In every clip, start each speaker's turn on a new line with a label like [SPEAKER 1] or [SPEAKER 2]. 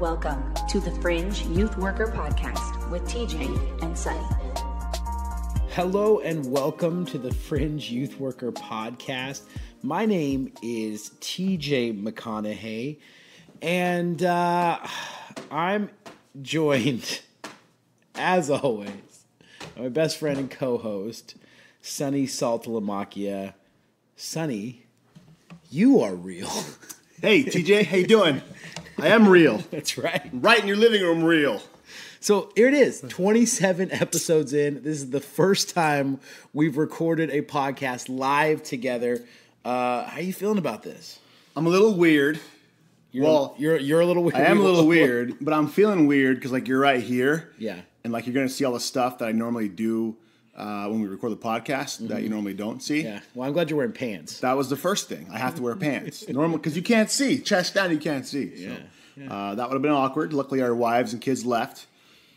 [SPEAKER 1] Welcome to the Fringe Youth Worker Podcast with TJ and Sonny.
[SPEAKER 2] Hello and welcome to the Fringe Youth Worker Podcast. My name is TJ McConaughey, and I'm joined, as always, by my best friend and co-host, Sonny Saltalamacchia. Sonny, you are real.
[SPEAKER 3] Hey, TJ, how you doing? I am real.
[SPEAKER 2] That's right.
[SPEAKER 3] Right in your living room, real.
[SPEAKER 2] So here it is, 27 episodes in. This is the first time we've recorded a podcast live together. How are you feeling about this?
[SPEAKER 3] I'm a little weird.
[SPEAKER 2] You're a little weird.
[SPEAKER 3] I am a little weird, but I'm feeling weird because you're right here.
[SPEAKER 2] Yeah.
[SPEAKER 3] And you're going to see all the stuff that I normally do when we record the podcast that you normally don't see.
[SPEAKER 2] Yeah. Well, I'm glad you're wearing pants.
[SPEAKER 3] That was the first thing. I have to wear pants. Normal, because you can't see. Chest down, you can't see. So, that would have been awkward. Luckily, our wives and kids left.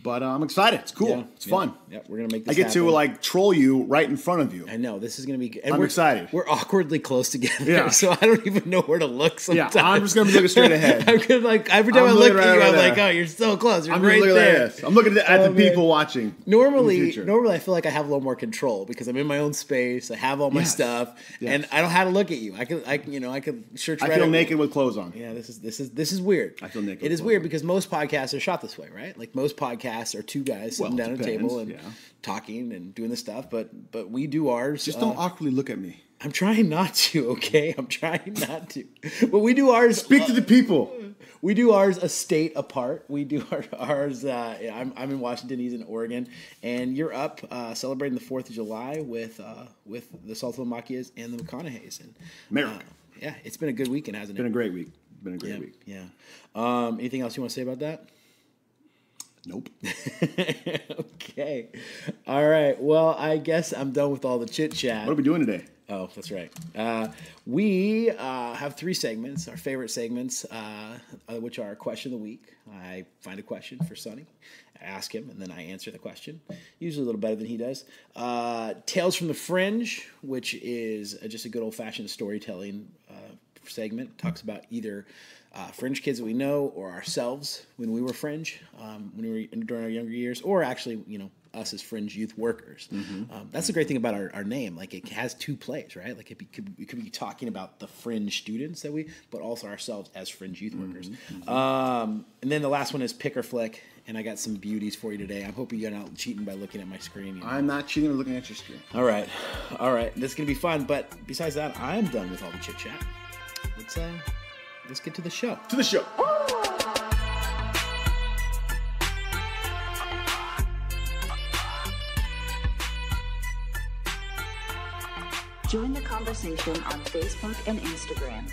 [SPEAKER 3] But I'm excited. It's cool. It's fun.
[SPEAKER 2] Yeah, we're going to make this
[SPEAKER 3] I get
[SPEAKER 2] happen.
[SPEAKER 3] to troll you right in front of you.
[SPEAKER 2] I know. This is going to be good.
[SPEAKER 3] I'm excited.
[SPEAKER 2] We're awkwardly close together.
[SPEAKER 3] Yeah.
[SPEAKER 2] So I don't even know where to look sometimes.
[SPEAKER 3] Yeah, I'm just going to be looking straight ahead.
[SPEAKER 2] I'm gonna, every time I look at you, I'm like, oh, you're so close. You're right there.
[SPEAKER 3] I'm looking at the people watching.
[SPEAKER 2] Normally I feel like I have a little more control because I'm in my own space. I have all my stuff, and I don't have to look at you. I can search.
[SPEAKER 3] I feel naked with clothes on.
[SPEAKER 2] Yeah, this is weird.
[SPEAKER 3] I feel naked.
[SPEAKER 2] It is weird because most podcasts are shot this way, right? Like most podcasts are two guys sitting down at a table and talking and doing this stuff, but we do ours.
[SPEAKER 3] Just don't awkwardly look at me.
[SPEAKER 2] I'm trying not to, okay? I'm trying not to. But we do ours.
[SPEAKER 3] Speak to the people.
[SPEAKER 2] We do ours a state apart. We do ours. I'm in Washington. He's in Oregon, and you're up celebrating the 4th of July with the Saltalamacchias and the McConaughey's. And
[SPEAKER 3] America.
[SPEAKER 2] Yeah, it's been a good weekend, hasn't it?
[SPEAKER 3] Been a great week. Been a great week.
[SPEAKER 2] Yeah. Anything else you want to say about that?
[SPEAKER 3] Nope.
[SPEAKER 2] Okay. All right. Well, I guess I'm done with all the chit chat.
[SPEAKER 3] What are we doing today?
[SPEAKER 2] Oh, that's right. We have 3 segments, our favorite segments, which are Question of the Week. I find a question for Sonny, I ask him, and then I answer the question, usually a little better than he does. Tales from the Fringe, which is just a good old-fashioned storytelling segment. Talks about either Fringe kids that we know or ourselves when we were Fringe, when we were during our younger years, or actually, us as Fringe Youth Workers. That's the great thing about our name. Like, it has 2 plays, right? Like, we could be talking about the Fringe students but also ourselves as Fringe Youth Workers. And then the last one is Pick or Flick, and I got some beauties for you today. I'm hoping you're not cheating by looking at my screen.
[SPEAKER 3] I'm not cheating by looking at your screen.
[SPEAKER 2] All right. This is going to be fun, but besides that, I'm done with all the chit-chat. Let's get to the show.
[SPEAKER 3] To the show.
[SPEAKER 1] Join the conversation on Facebook and Instagram.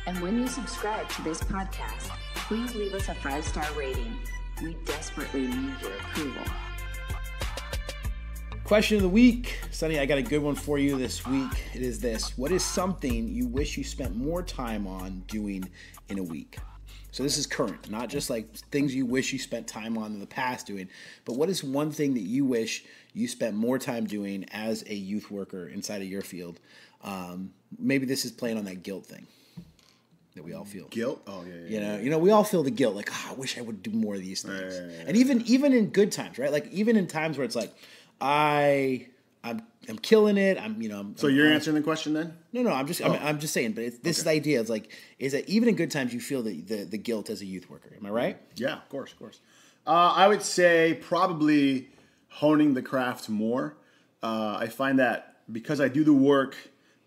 [SPEAKER 1] And when you subscribe to this podcast, please leave us a 5-star rating. We desperately need your approval.
[SPEAKER 2] Question of the week. Sonny, I got a good one for you this week. It is this. What is something you wish you spent more time on doing in a week? So this is current, not just like things you wish you spent time on in the past doing, but what is one thing that you wish you spent more time doing as a youth worker inside of your field? Maybe this is playing on that guilt thing that we all feel.
[SPEAKER 3] Guilt? Oh, yeah.
[SPEAKER 2] You know, we all feel the guilt. Like, I wish I would do more of these things. Right. And even in good times, right? Like, even in times where it's like, I'm killing it.
[SPEAKER 3] So you're answering the question then?
[SPEAKER 2] No. I'm just saying. But this is the idea. It's like, is that even in good times you feel the guilt as a youth worker? Am I right?
[SPEAKER 3] Yeah, of course. I would say probably honing the craft more. I find that because I do the work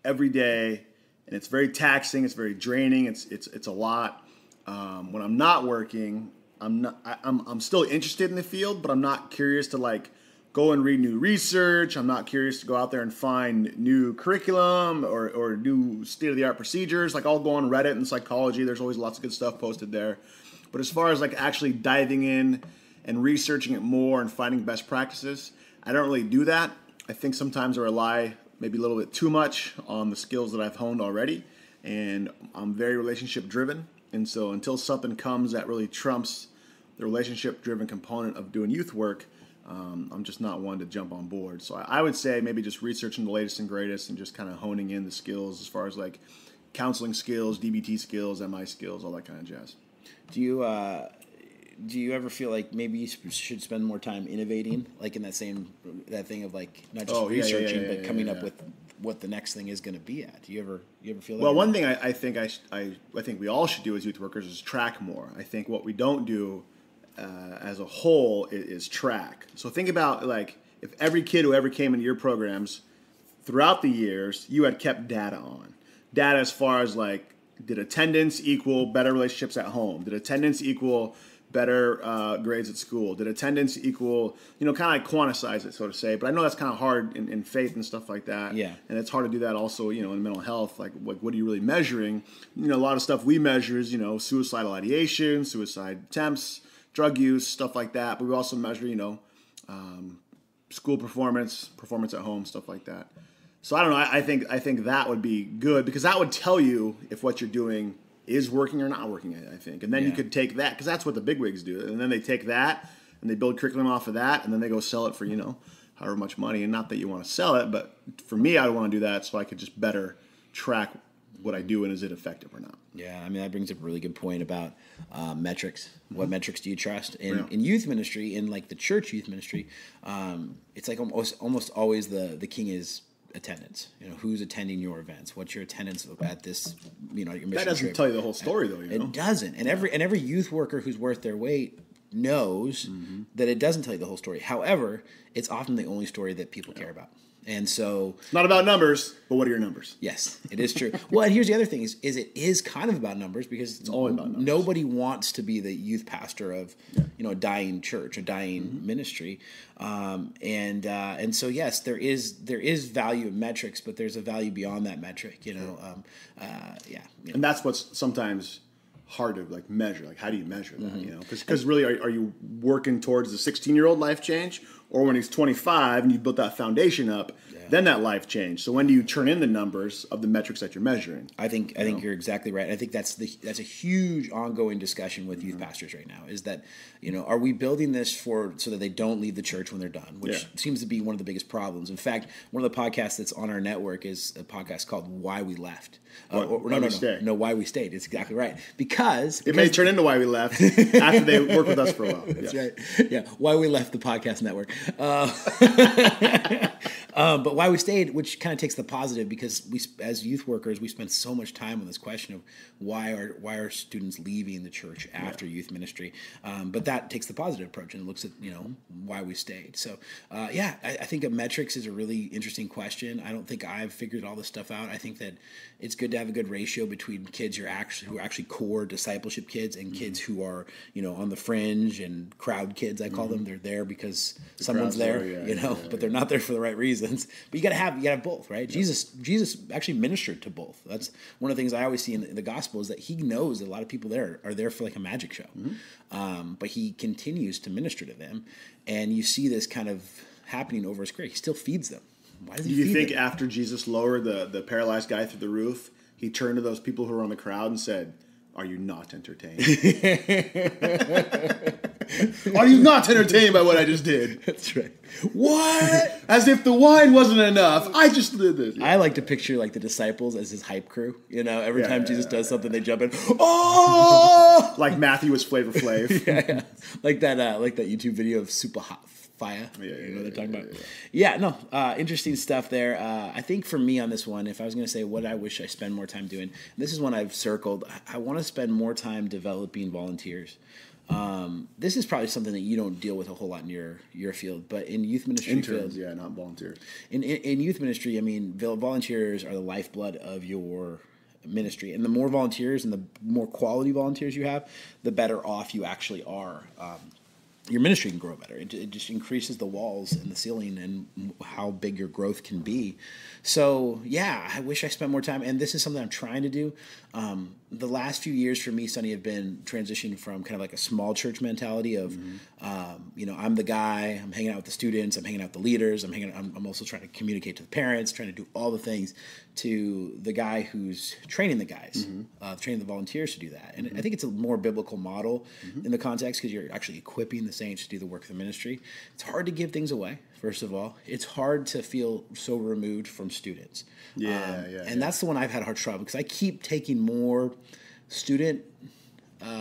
[SPEAKER 3] every day, and it's very taxing, it's very draining, it's a lot. When I'm not working, I'm still interested in the field, but I'm not curious to go and read new research. I'm not curious to go out there and find new curriculum or new state-of-the-art procedures. I'll go on Reddit and psychology. There's always lots of good stuff posted there. But as far as actually diving in and researching it more and finding best practices, I don't really do that. I think sometimes I rely maybe a little bit too much on the skills that I've honed already. And I'm very relationship-driven. And so until something comes that really trumps the relationship-driven component of doing youth work, I'm just not one to jump on board. So I would say maybe just researching the latest and greatest and just kind of honing in the skills as far as counseling skills, DBT skills, MI skills, all that kind of jazz.
[SPEAKER 2] Do you do you ever feel like maybe you should spend more time innovating, like in that thing of like not just researching, but coming up with what the next thing is going to be at? Do you ever feel that?
[SPEAKER 3] Well, one thing I think we all should do as youth workers is track more. I think what we don't do as a whole is track. So think about like if every kid who ever came into your programs throughout the years, you had kept data on. Data as far as like, did attendance equal better relationships at home? Did attendance equal better grades at school? Did attendance equal, kind of like quantize it, so to say? But I know that's kind of hard in faith and stuff like that.
[SPEAKER 2] Yeah.
[SPEAKER 3] And it's hard to do that also, in mental health. Like what are you really measuring? A lot of stuff we measure is, suicidal ideation, suicide attempts, drug use, stuff like that. But we also measure, school performance at home, stuff like that. So I don't know. I think that would be good because that would tell you if what you're doing is working or not working, I think. And then you could take that, because that's what the bigwigs do. And then they take that and they build curriculum off of that, and then they go sell it for, however much money. And not that you want to sell it, but for me, I would want to do that so I could just better track what I do and is it effective or not.
[SPEAKER 2] Yeah, I mean, that brings up a really good point about metrics. What metrics do you trust? In youth ministry, in like the church youth ministry, it's like almost always the king is attendance. Who's attending your events? What's your attendance at this? Your mission
[SPEAKER 3] that doesn't
[SPEAKER 2] trip?
[SPEAKER 3] Tell you the whole story, though.
[SPEAKER 2] It doesn't. And every youth worker who's worth their weight knows that it doesn't tell you the whole story. However, it's often the only story that people care about. And so
[SPEAKER 3] it's not about numbers, but what are your numbers?
[SPEAKER 2] Yes, it is true. Well, and here's the other thing is it is kind of about numbers because
[SPEAKER 3] it's all about numbers.
[SPEAKER 2] Nobody wants to be the youth pastor of a dying church, a dying ministry. And so yes, there is value in metrics, but there's a value beyond that metric,
[SPEAKER 3] And that's what's sometimes hard to like measure. Like, how do you measure that? Because really, are you working towards the 16-year-old life change, or when he's 25 and you built that foundation up, then that life change? So when do you turn in the numbers of the metrics that you're measuring?
[SPEAKER 2] I think you're exactly right. I think that's a huge ongoing discussion with youth pastors right now. Is that are we building this so that they don't leave the church when they're done, which seems to be one of the biggest problems. In fact, one of the podcasts that's on our network is a podcast called Why We Left. Why We Stayed. It's exactly right. Because
[SPEAKER 3] it may turn into Why We Left after they work with us for a while.
[SPEAKER 2] That's right. Yeah, Why We Left the podcast network. But Why We Stayed, which kind of takes the positive, because we, as youth workers, we spend so much time on this question of why are students leaving the church after youth ministry. But that takes the positive approach and looks at why we stayed. So I think metrics is a really interesting question. I don't think I've figured all this stuff out. I think that it's good to have a good ratio between kids who are actually core discipleship kids and kids who are on the fringe and crowd kids. I call them. They're there because someone's there, but they're not there for the right reasons. But you gotta have both, right? Yeah. Jesus actually ministered to both. That's one of the things I always see in the gospel is that he knows that a lot of people there are there for like a magic show, but he continues to minister to them, and you see this kind of happening over his career. He still feeds them. Why does he? Do you think
[SPEAKER 3] after Jesus lowered the paralyzed guy through the roof, he turned to those people who were on the crowd and said, "Are you not entertained? Are you not entertained by what I just did?"
[SPEAKER 2] That's right. What?
[SPEAKER 3] As if the wine wasn't enough. I just did this.
[SPEAKER 2] I like to picture like the disciples as his hype crew. Every time Jesus does something, they jump in. Oh!
[SPEAKER 3] Like Matthew was Flavor Flav.
[SPEAKER 2] Like that YouTube video of Super Hot Fire. What they're talking about. Interesting stuff there. I think for me on this one, if I was going to say what I wish I spend more time doing, this is one I've circled. I want to spend more time developing volunteers. This is probably something that you don't deal with a whole lot in your field, but in youth ministry,
[SPEAKER 3] interns, not volunteers.
[SPEAKER 2] In youth ministry, I mean, volunteers are the lifeblood of your ministry, and the more volunteers and the more quality volunteers you have, the better off you actually are. Your ministry can grow better. It just increases the walls and the ceiling and how big your growth can be. So, I wish I spent more time. And this is something I'm trying to do. The last few years for me, Sonny, have been transitioning from kind of like a small church mentality of, I'm the guy, I'm hanging out with the students, I'm hanging out with the leaders, I'm also trying to communicate to the parents, trying to do all the things, to the guy who's training the guys, training the volunteers to do that. And I think it's a more biblical model in the context because you're actually equipping the saints to do the work of the ministry. It's hard to give things away, first of all. It's hard to feel so removed from students. And that's the one I've had hard trouble because I keep taking more student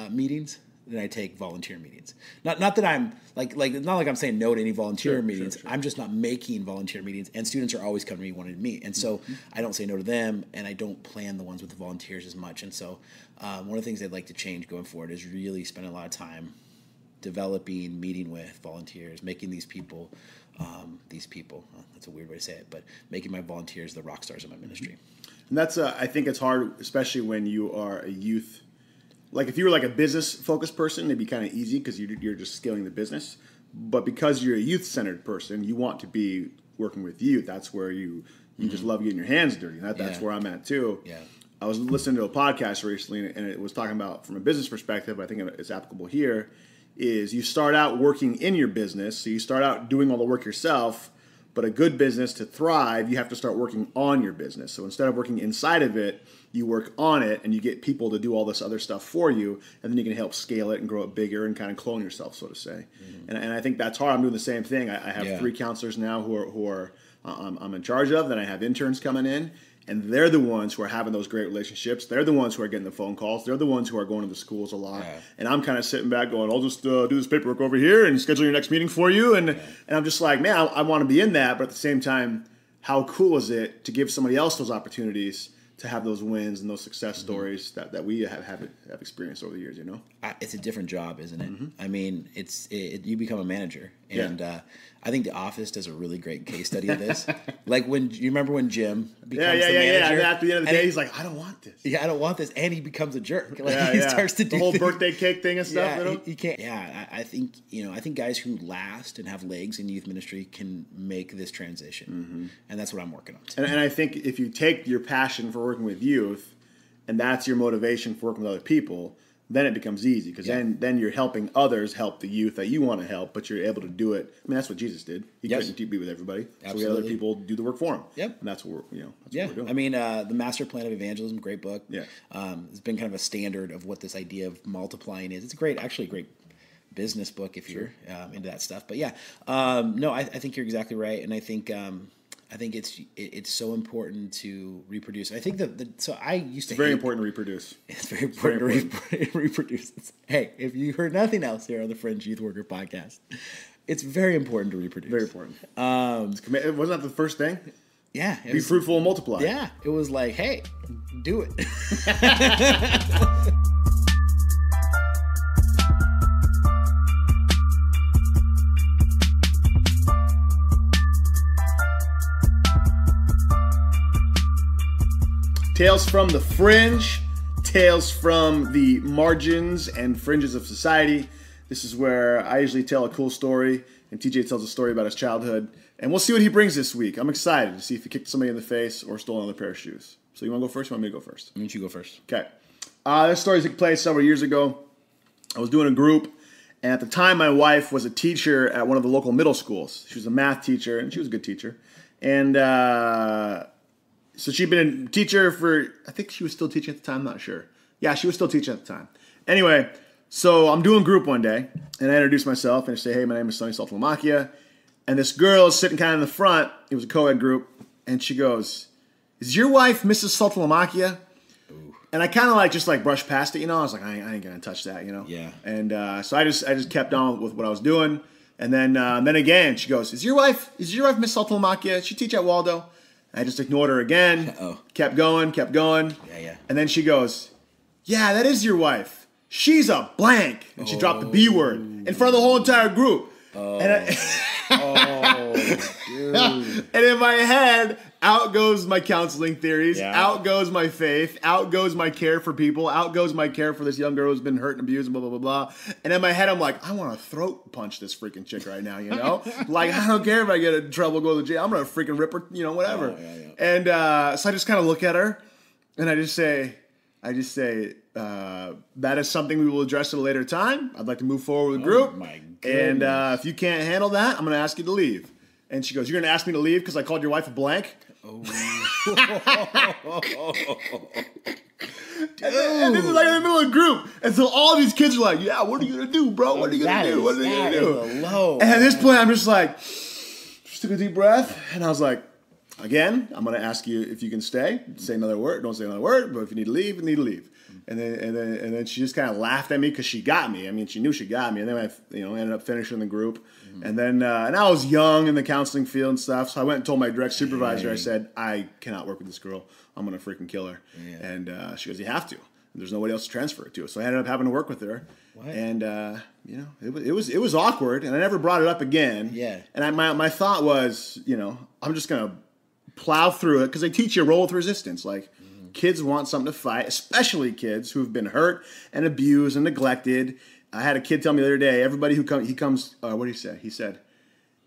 [SPEAKER 2] meetings than I take volunteer meetings. Not that I'm not like I'm saying no to any volunteer meetings. Sure. I'm just not making volunteer meetings, and students are always coming to me wanting to meet, and so I don't say no to them, and I don't plan the ones with the volunteers as much. And so one of the things I'd like to change going forward is really spending a lot of time developing, meeting with volunteers, making these people, that's a weird way to say it, but making my volunteers the rock stars of my ministry.
[SPEAKER 3] And that's, I think it's hard, especially when you are a youth. Like if you were like a business-focused person, it'd be kind of easy because you're just scaling the business. But because you're a youth-centered person, you want to be working with youth. That's where you just love getting your hands dirty. And that's where I'm at too.
[SPEAKER 2] Yeah.
[SPEAKER 3] I was listening to a podcast recently, and it was talking about, from a business perspective, I think it's applicable here, is you start out working in your business. So you start out doing all the work yourself, but a good business to thrive, you have to start working on your business. So instead of working inside of it, you work on it and you get people to do all this other stuff for you, and then you can help scale it and grow it bigger and kind of clone yourself, so to say. And I think that's hard. I'm doing the same thing. I have 3 counselors now who are I'm in charge of. Then I have interns coming in, and they're the ones who are having those great relationships. They're the ones who are getting the phone calls. They're the ones who are going to the schools a lot. Yeah. And I'm kind of sitting back going, I'll just do this paperwork over here and schedule your next meeting for you. And I'm just like, man, I want to be in that. But at the same time, how cool is it to give somebody else those opportunities to have those wins and those success stories that we have experienced over the years, you know?
[SPEAKER 2] It's a different job, isn't it? I mean, you become a manager. And I think The Office does a really great case study of this. Like you remember when Jim becomes the manager?
[SPEAKER 3] And after the end of the day, he's like, I don't want this.
[SPEAKER 2] Yeah, I don't want this. And he becomes a jerk. Like he starts to do
[SPEAKER 3] the whole birthday cake thing and stuff.
[SPEAKER 2] Yeah, he can't. Yeah, I think guys who last and have legs in youth ministry can make this transition. And that's what I'm working on.
[SPEAKER 3] And I think if you take your passion for working with youth, and that's your motivation for working with other people, then it becomes easy because then you're helping others help the youth that you want to help, but you're able to do it. I mean, that's what Jesus did. He couldn't be with everybody. Absolutely. So we had other people do the work for him.
[SPEAKER 2] Yep.
[SPEAKER 3] And that's what we're doing.
[SPEAKER 2] I mean, the Master Plan of Evangelism, great book.
[SPEAKER 3] Yeah.
[SPEAKER 2] It's been kind of a standard of what this idea of multiplying is. It's actually a great business book if you're into that stuff. But I think you're exactly right. And I think it's so important to reproduce. I think it's very
[SPEAKER 3] important to reproduce.
[SPEAKER 2] It's very important to reproduce. Hey, if you heard nothing else here on the Fringe Youth Worker Podcast, it's very important to reproduce.
[SPEAKER 3] Very important. Wasn't that the first thing?
[SPEAKER 2] Yeah.
[SPEAKER 3] Be fruitful and multiply.
[SPEAKER 2] Yeah. It was like, hey, do it.
[SPEAKER 3] Tales from the fringe, tales from the margins and fringes of society. This is where I usually tell a cool story, and TJ tells a story about his childhood. And we'll see what he brings this week. I'm excited to see if he kicked somebody in the face or stole another pair of shoes. So you want to go first or you want me to go first?
[SPEAKER 2] Why don't you go first?
[SPEAKER 3] Okay. This story took place several years ago. I was doing a group, and at the time my wife was a teacher at one of the local middle schools. She was a math teacher, and she was a good teacher. And so she'd been a teacher for, I think she was still teaching at the time, I'm not sure. Yeah, she was still teaching at the time. Anyway, so I'm doing group one day, and I introduce myself, and I say, hey, my name is Sonny Saltalamacchia. And this girl is sitting kind of in the front. It was a co-ed group. And she goes, is your wife Mrs. Saltalamacchia? And I kind of just brushed past it, I was like, I ain't going to touch that,
[SPEAKER 2] Yeah.
[SPEAKER 3] And so I just kept on with what I was doing. And then again, she goes, is your wife Miss Saltalamacchia? She teach at Waldo? I just ignored her again. Uh-oh. Kept going.
[SPEAKER 2] Yeah.
[SPEAKER 3] And then she goes, yeah, that is your wife. She's a blank. And she dropped the B word in front of the whole entire group.
[SPEAKER 2] Oh, dude.
[SPEAKER 3] And in my head, out goes my counseling theories, out goes my faith, out goes my care for people, out goes my care for this young girl who's been hurt and abused, and blah, blah, blah, blah. And in my head, I'm like, I want to throat punch this freaking chick right now, I don't care if I get in trouble, go to the jail. I'm going to freaking rip her, whatever. And so I just kind of look at her, and I just say, that is something we will address at a later time. I'd like to move forward with the group.
[SPEAKER 2] My
[SPEAKER 3] and if you can't handle that, I'm going to ask you to leave. And she goes, you're going to ask me to leave because I called your wife a blank?
[SPEAKER 2] Oh.
[SPEAKER 3] and this is in the middle of the group. And so all these kids are like, yeah, what are you going to do, bro? What are you going to do? What are you going to do? And at this point, I'm just just took a deep breath. And I was like, again, I'm going to ask you if you can stay. Say another word. Don't say another word. But if you need to leave, you need to leave. And then she just kind of laughed at me because she got me. I mean, she knew she got me. And then I, ended up finishing the group. And then, and I was young in the counseling field and stuff. So I went and told my direct supervisor, I said, I cannot work with this girl. I'm going to freaking kill her. Yeah. And she goes, you have to. There's nobody else to transfer it to. So I ended up having to work with her. What? And, it was awkward. And I never brought it up again.
[SPEAKER 2] Yeah.
[SPEAKER 3] And my thought was, I'm just going to plow through it because they teach you a roll with resistance. Like, kids want something to fight, especially kids who've been hurt and abused and neglected. I had a kid tell me the other day, everybody who comes, what did he say? He said,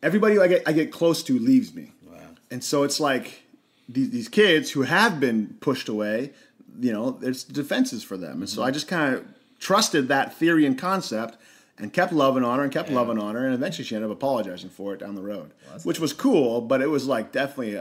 [SPEAKER 3] everybody who I get close to leaves me. Wow. And so it's like these kids who have been pushed away, there's defenses for them. And so I just kind of trusted that theory and concept and kept loving on her and eventually she ended up apologizing for it down the road, which was cool, but it was like definitely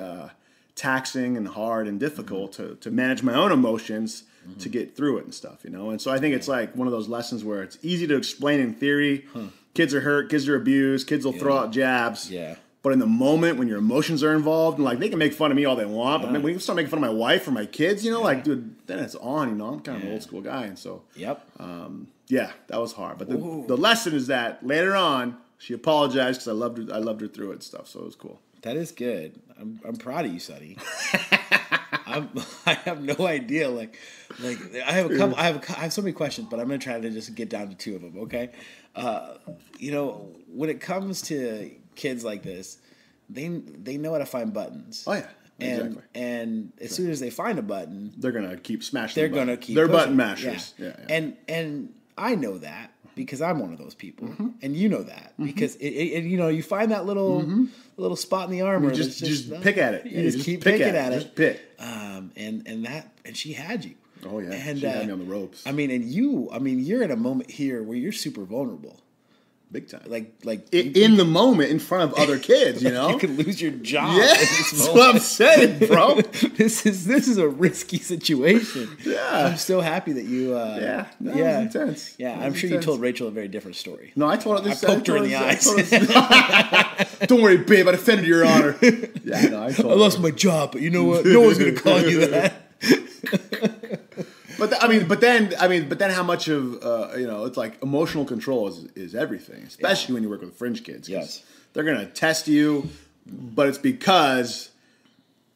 [SPEAKER 3] taxing and hard and difficult to manage my own emotions to get through it and stuff, And so I think it's like one of those lessons where it's easy to explain in theory. Kids are hurt, kids are abused, kids will throw out jabs. Yeah. But in the moment when your emotions are involved, and like they can make fun of me all they want, but when you start making fun of my wife or my kids, dude, then it's on, I'm kind of an old school guy. And so, that was hard. But the lesson is that later on, she apologized because I loved her through it and stuff. So it was cool.
[SPEAKER 2] That is good. I'm proud of you, Sonny. I have no idea. Like I have a couple. I have so many questions, but I'm gonna try to just get down to two of them. Okay. When it comes to kids like this, they know how to find buttons.
[SPEAKER 3] Oh yeah. Exactly.
[SPEAKER 2] And as soon as they find a button,
[SPEAKER 3] they're gonna keep smashing.
[SPEAKER 2] They're gonna keep.
[SPEAKER 3] They're
[SPEAKER 2] pushing.
[SPEAKER 3] Button mashers. Yeah.
[SPEAKER 2] And I know that because I'm one of those people, and you know that because you find that little spot in the armor.
[SPEAKER 3] You just pick at it.
[SPEAKER 2] You just keep picking at it.
[SPEAKER 3] Just pick.
[SPEAKER 2] And she had you.
[SPEAKER 3] Oh yeah.
[SPEAKER 2] And
[SPEAKER 3] she had me on the ropes.
[SPEAKER 2] You're in a moment here where you're super vulnerable.
[SPEAKER 3] Big time.
[SPEAKER 2] Like
[SPEAKER 3] in the moment in front of other kids,
[SPEAKER 2] You could lose your job.
[SPEAKER 3] Yeah, that's what I'm saying, bro.
[SPEAKER 2] This is a risky situation.
[SPEAKER 3] Yeah.
[SPEAKER 2] I'm so happy that you.
[SPEAKER 3] That was intense.
[SPEAKER 2] Yeah, I'm sure you told Rachel a very different story.
[SPEAKER 3] No, I told her this.
[SPEAKER 2] I poked her in the eyes.
[SPEAKER 3] Don't worry, babe. I defended your honor. Yeah, no, I
[SPEAKER 2] lost my job, but you know what? No one's gonna call you that.
[SPEAKER 3] But then how much of it's like emotional control is everything, especially when you work with fringe kids.
[SPEAKER 2] Yes,
[SPEAKER 3] they're gonna test you, but it's because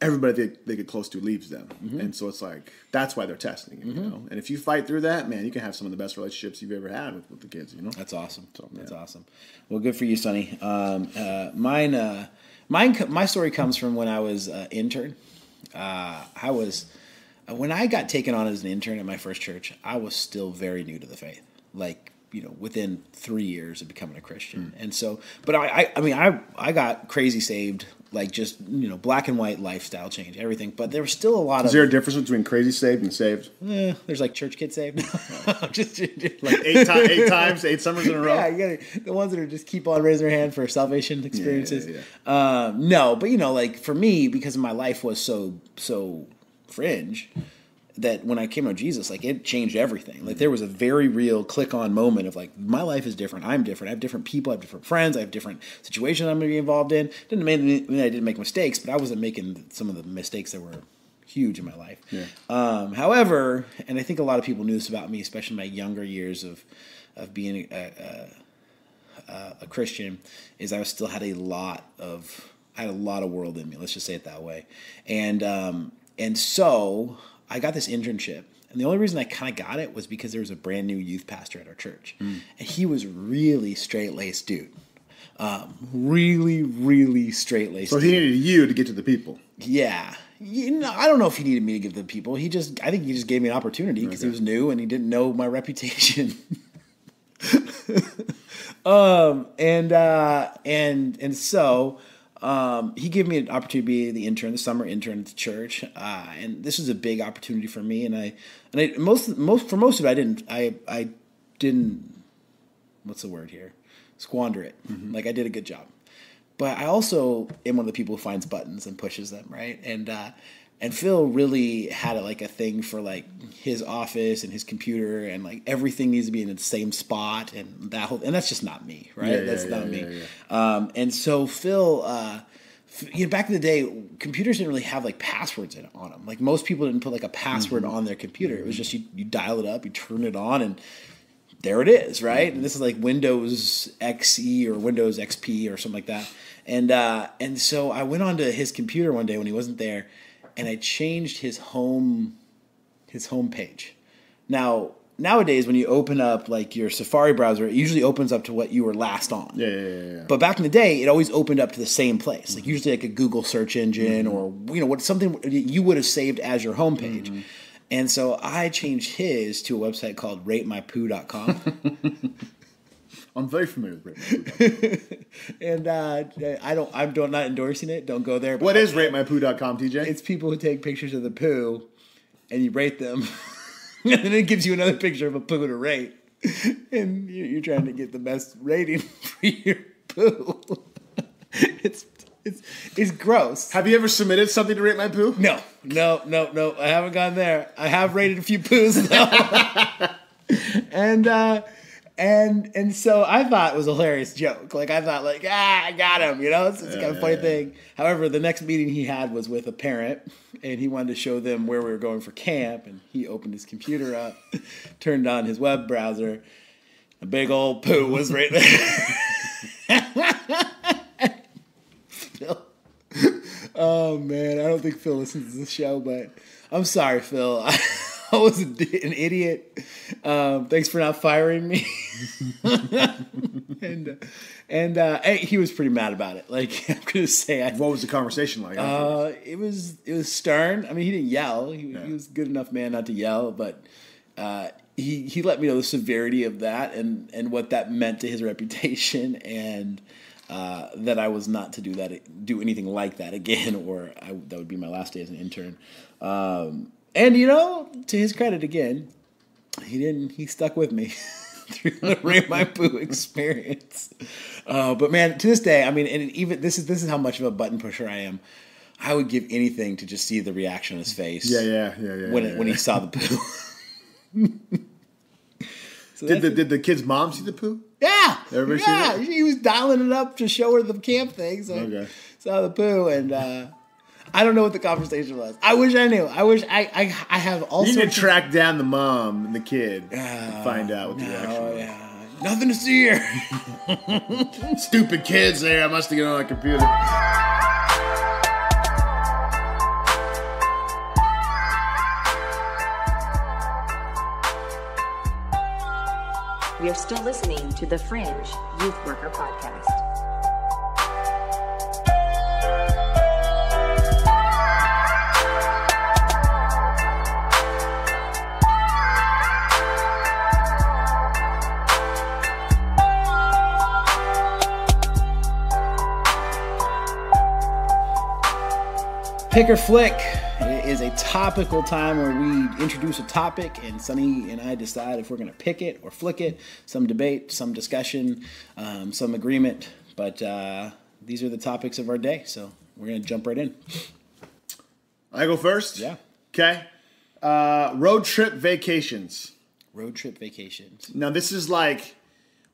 [SPEAKER 3] everybody they get close to leaves them, and so it's like that's why they're testing you. And if you fight through that, man, you can have some of the best relationships you've ever had with the kids.
[SPEAKER 2] That's awesome. That's awesome. Well, good for you, Sonny. My story comes from when I was an intern. When I got taken on as an intern at my first church, I was still very new to the faith. Like, within 3 years of becoming a Christian. And so, but I got crazy saved, like just, black and white lifestyle change, everything. But there was still a lot of...
[SPEAKER 3] Is there a difference between crazy saved and saved?
[SPEAKER 2] There's like church kid saved. just
[SPEAKER 3] like eight summers in a row?
[SPEAKER 2] Yeah, you gotta, the ones that are just keep on raising their hand for salvation experiences. Yeah. No, but like for me, because my life was so fringe, that when I came to Jesus, like it changed everything. Like there was a very real click on moment of like, my life is different. I'm different. I have different people. I have different friends. I have different situations I'm going to be involved in. Didn't mean I didn't make mistakes, but I wasn't making some of the mistakes that were huge in my life. Yeah. However, and I think a lot of people knew this about me, especially in my younger years of being a Christian, is I still had a lot of world in me. Let's just say it that way. And so I got this internship. And the only reason I kind of got it was because there was a brand new youth pastor at our church. And he was really straight-laced dude. Really, really straight-laced dude.
[SPEAKER 3] So he needed you to get to the people.
[SPEAKER 2] Yeah. I don't know if he needed me to give to the people. I think he just gave me an opportunity because he was new and he didn't know my reputation. And so... he gave me an opportunity to be the intern, the summer intern at the church, and this was a big opportunity for me. And most of it, I didn't. What's the word here? Squander it. Mm-hmm. Like I did a good job, but I also am one of the people who finds buttons and pushes them, right? And Phil really had a thing for like his office and his computer and like everything needs to be in the same spot and that's just not me, right? That's not me. Yeah. And so Phil back in the day, computers didn't really have like passwords on them. Like most people didn't put like a password on their computer. It was just you dial it up, you turn it on, and there it is, right? And this is like Windows XE or Windows XP or something like that. And so I went onto his computer one day when he wasn't there, and I changed his home page. Now, nowadays, when you open up like your Safari browser, it usually opens up to what you were last on.
[SPEAKER 3] Yeah.
[SPEAKER 2] But back in the day, it always opened up to the same place, like usually like a Google search engine or something you would have saved as your homepage. And so I changed his to a website called RateMyPoo.com.
[SPEAKER 3] I'm very familiar with RateMyPoo.com.
[SPEAKER 2] And I'm not endorsing it. Don't go there.
[SPEAKER 3] What is RateMyPoo.com, TJ?
[SPEAKER 2] It's people who take pictures of the poo and you rate them. And then it gives you another picture of a poo to rate. And you're trying to get the best rating for your poo. It's gross.
[SPEAKER 3] Have you ever submitted something to Rate My Poo?
[SPEAKER 2] No. I haven't gone there. I have rated a few poos though. And so I thought it was a hilarious joke. Like I thought I got him, It's kind of a funny thing. However, the next meeting he had was with a parent, and he wanted to show them where we were going for camp, and he opened his computer up, turned on his web browser. A big old poo was right there. Phil. Oh man, I don't think Phil listens to the show, but I'm sorry, Phil. I was an idiot. Thanks for not firing me. and he was pretty mad about it. Like I'm gonna say,
[SPEAKER 3] what was the conversation like?
[SPEAKER 2] It was stern. I mean, he didn't yell. He was a good enough man not to yell, but he let me know the severity of that and what that meant to his reputation, and that I was not to do anything like that again, or that would be my last day as an intern. And to his credit again, he stuck with me through the Rate My Poo experience. But man, to this day, I mean, and even this is how much of a button pusher I am. I would give anything to just see the reaction on his face.
[SPEAKER 3] Yeah.
[SPEAKER 2] When he saw the poo. So
[SPEAKER 3] did the kid's mom see the poo?
[SPEAKER 2] Yeah.
[SPEAKER 3] Everybody see that?
[SPEAKER 2] He was dialing it up to show her the camp thing. So
[SPEAKER 3] okay.
[SPEAKER 2] Saw the poo, and I don't know what the conversation was. I wish I knew. I wish I have all sorts.
[SPEAKER 3] You need to track down the mom and the kid and find out what the reaction was.
[SPEAKER 2] Yeah. Nothing to see here.
[SPEAKER 3] Stupid kids there. I must have get on a computer.
[SPEAKER 1] We are still listening to the Fringe Youth Worker Podcast.
[SPEAKER 2] Pick or Flick is a topical time where we introduce a topic and Sonny and I decide if we're going to pick it or flick it. Some debate, some discussion, some agreement. But these are the topics of our day, so we're going to jump right in.
[SPEAKER 3] I go first?
[SPEAKER 2] Yeah.
[SPEAKER 3] Okay. Road trip vacations.
[SPEAKER 2] Road trip vacations.
[SPEAKER 3] Now, this is like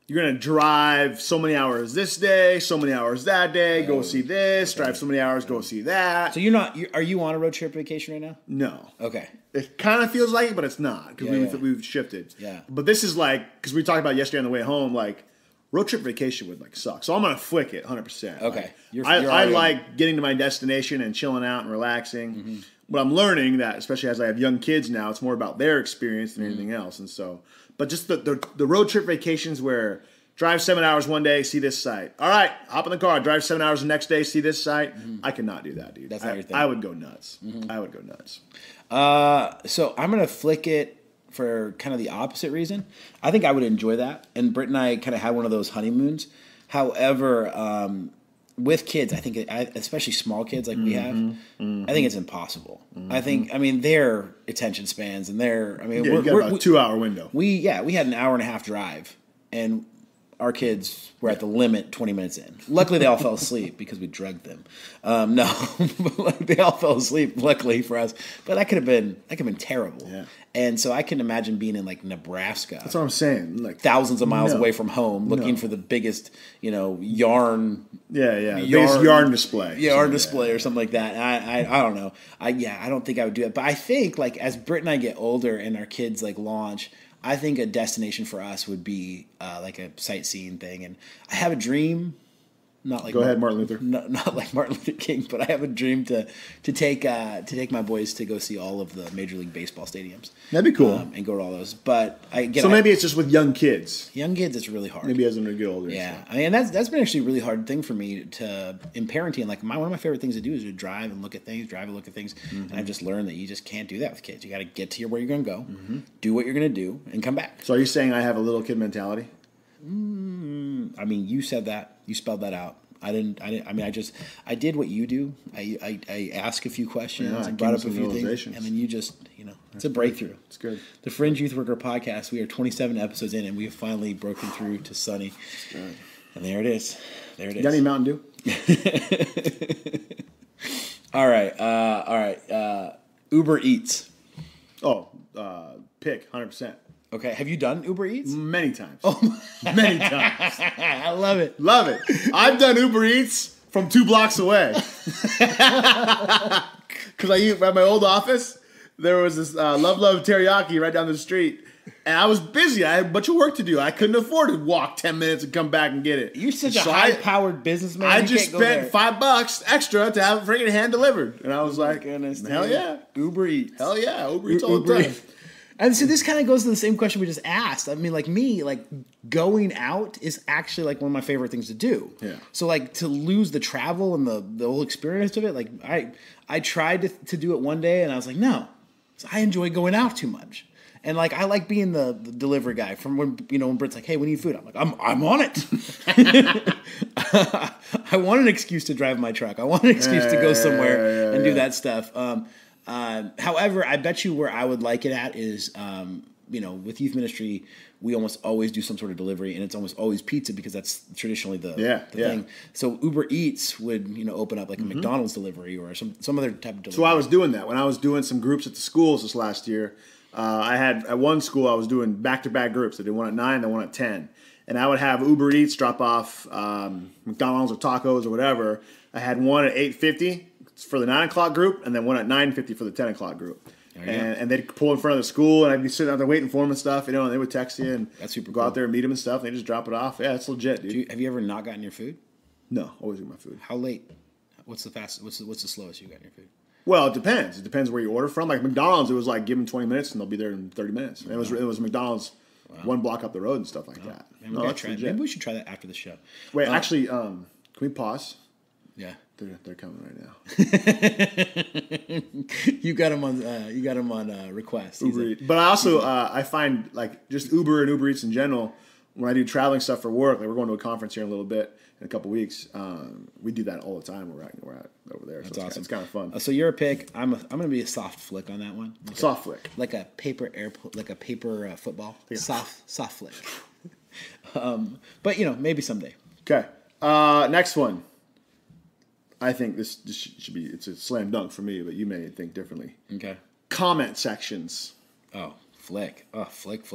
[SPEAKER 3] you're going to drive so many hours this day, so many hours that day, go see this, drive so many hours, go see that.
[SPEAKER 2] So are you on a road trip vacation right now?
[SPEAKER 3] No.
[SPEAKER 2] Okay.
[SPEAKER 3] It kind of feels like it, but it's not because we've shifted.
[SPEAKER 2] Yeah.
[SPEAKER 3] But this is like, because we talked about yesterday on the way home, like road trip vacation would like suck. So I'm going to flick it 100%.
[SPEAKER 2] Okay.
[SPEAKER 3] Like, I like getting to my destination and chilling out and relaxing. Mm-hmm. But I'm learning that, especially as I have young kids now, it's more about their experience than anything else. And so, but just the road trip vacations where drive 7 hours one day, see this site. All right, hop in the car, drive 7 hours the next day, see this site. Mm-hmm. I cannot do that, dude.
[SPEAKER 2] That's not your thing.
[SPEAKER 3] I would go nuts. Mm-hmm. I would go nuts.
[SPEAKER 2] So I'm going to flick it for kind of the opposite reason. I think I would enjoy that. And Britt and I kind of had one of those honeymoons. However, with kids, I think, especially small kids like we have, I think it's impossible. I think, their attention spans and you got about a 2 hour window. We had an hour and a half drive, and our kids were at the limit 20 minutes in. Luckily, they all fell asleep because we drugged them. No, they all fell asleep. Luckily for us, but that could have been terrible.
[SPEAKER 3] Yeah.
[SPEAKER 2] And so I can imagine being in like Nebraska.
[SPEAKER 3] That's what I'm saying. Like
[SPEAKER 2] thousands of miles away from home, looking for the biggest, yarn.
[SPEAKER 3] Biggest yarn display.
[SPEAKER 2] Yarn display or something like that. I don't know. I don't think I would do it. But I think like as Britt and I get older and our kids like launch, I think a destination for us would be like a sightseeing thing. And I have a dream. Not like
[SPEAKER 3] Go ahead, Martin Luther.
[SPEAKER 2] Not like Martin Luther King, but I have a dream to take my boys to go see all of the Major League Baseball stadiums.
[SPEAKER 3] That'd be cool.
[SPEAKER 2] And go to all those. But
[SPEAKER 3] maybe it's just with young kids.
[SPEAKER 2] Young kids, it's really hard.
[SPEAKER 3] Maybe as they get older.
[SPEAKER 2] Yeah, I mean that's been actually a really hard thing for me in parenting. Like one of my favorite things to do is to drive and look at things, and I've just learned that you just can't do that with kids. You got to get to where you're going to go, do what you're going to do, and come back.
[SPEAKER 3] So are you saying I have a little kid mentality?
[SPEAKER 2] I mean, you said that. You spelled that out. I didn't. I mean, I did what you do. I ask a few questions and brought up a few things, and then you just, it's a breakthrough.
[SPEAKER 3] It's good.
[SPEAKER 2] The Fringe Youth Worker Podcast. We are 27 episodes in, and we have finally broken through to Sonny.
[SPEAKER 3] It's good.
[SPEAKER 2] And there it is. There it is.
[SPEAKER 3] Got any Mountain Dew?
[SPEAKER 2] All right. UberEats.
[SPEAKER 3] Oh, pick 100%.
[SPEAKER 2] Okay, have you done UberEats?
[SPEAKER 3] Many times. Oh, many times.
[SPEAKER 2] I love it.
[SPEAKER 3] Love it. I've done Uber Eats from 2 blocks away. Because at my old office, there was this Love Teriyaki right down the street. And I was busy. I had a bunch of work to do. I couldn't afford to walk 10 minutes and come back and get it.
[SPEAKER 2] You're such a high-powered businessman.
[SPEAKER 3] I just spent $5 extra to have it freaking hand delivered. And I was like, hell yeah.
[SPEAKER 2] Uber Eats.
[SPEAKER 3] Hell yeah. Uber Eats all the time.
[SPEAKER 2] And so this kind of goes to the same question we just asked. I mean, like me, like going out is actually like one of my favorite things to do.
[SPEAKER 3] Yeah.
[SPEAKER 2] So like to lose the travel and the whole experience of it, like I tried to do it one day and I was like, no, I enjoy going out too much. And like I like being the delivery guy from when Britt's like, hey, we need food. I'm like, I'm on it. I want an excuse to drive my truck. I want an excuse to go somewhere and do that stuff. However, I bet you where I would like it at is, with youth ministry, we almost always do some sort of delivery, and it's almost always pizza because that's traditionally the thing. So Uber Eats would, open up like a McDonald's delivery or some other type of delivery.
[SPEAKER 3] So I was doing that when I was doing some groups at the schools this last year. I had at one school I was doing back-to-back groups. I did one at 9, then one at 10, and I would have Uber Eats drop off McDonald's or tacos or whatever. I had one at 8:50. For the 9 o'clock group, and then one at 9:50 for the 10 o'clock group. And they'd pull in front of the school, and I'd be sitting out there waiting for them and stuff, and they would text you, and
[SPEAKER 2] that's super
[SPEAKER 3] go
[SPEAKER 2] cool.
[SPEAKER 3] out there and meet them and stuff, and they just drop it off. Yeah, it's legit, dude.
[SPEAKER 2] Have you ever not gotten your food?
[SPEAKER 3] No, always get my food.
[SPEAKER 2] How late? What's the fastest? What's the slowest you got your food?
[SPEAKER 3] Well, it depends. It depends where you order from. Like McDonald's, it was like give them 20 minutes, and they'll be there in 30 minutes. And it was McDonald's 1 block up the road and stuff like that.
[SPEAKER 2] Maybe we should try that after the show.
[SPEAKER 3] Wait, actually, can we pause?
[SPEAKER 2] Yeah.
[SPEAKER 3] They're coming right now.
[SPEAKER 2] You got them on request.
[SPEAKER 3] Uber Eats. But I also I find like just Uber and Uber Eats in general. When I do traveling stuff for work, like we're going to a conference here in a little bit in a couple weeks. We do that all the time. We're at over there.
[SPEAKER 2] That's
[SPEAKER 3] so
[SPEAKER 2] awesome.
[SPEAKER 3] It's kind of fun.
[SPEAKER 2] So you're a pick. I'm gonna be a soft flick on that one. Like
[SPEAKER 3] soft flick,
[SPEAKER 2] like a paper football. Yeah. Soft flick. But maybe someday.
[SPEAKER 3] Okay. Next one. I think this should be, it's a slam dunk for me, but you may think differently.
[SPEAKER 2] Okay.
[SPEAKER 3] Comment sections.
[SPEAKER 2] Oh, flick. Oh, flick.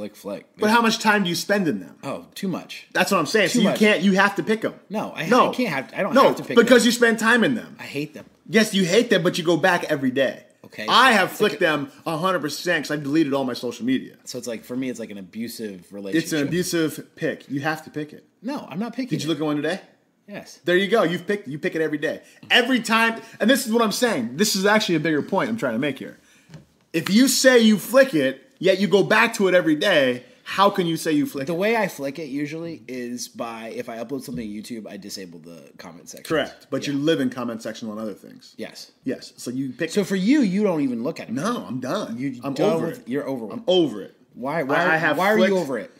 [SPEAKER 3] But how much time do you spend in them?
[SPEAKER 2] Oh, too much.
[SPEAKER 3] That's what I'm saying. So you have to pick them.
[SPEAKER 2] No, I don't have to pick them.
[SPEAKER 3] Because you spend time in them.
[SPEAKER 2] I hate them.
[SPEAKER 3] Yes, you hate them, but you go back every day.
[SPEAKER 2] Okay.
[SPEAKER 3] I have flicked them 100% because I've deleted all my social media.
[SPEAKER 2] So it's like, for me, it's like an abusive relationship.
[SPEAKER 3] It's an abusive pick. You have to pick it.
[SPEAKER 2] No, I'm not picking it.
[SPEAKER 3] Did you look at one today?
[SPEAKER 2] Yes.
[SPEAKER 3] There you go. You pick it every day. Every time. And this is what I'm saying. This is actually a bigger point I'm trying to make here. If you say you flick it, yet you go back to it every day, how can you say you flick it?
[SPEAKER 2] The way I flick it usually is by, if I upload something to YouTube, I disable the comment section.
[SPEAKER 3] Correct. But you live in comment section on other things.
[SPEAKER 2] Yes.
[SPEAKER 3] Yes. So you pick.
[SPEAKER 2] So for you don't even look at it.
[SPEAKER 3] No, I'm done.
[SPEAKER 2] I'm over it. You're over it.
[SPEAKER 3] I'm over it.
[SPEAKER 2] Why are you over it?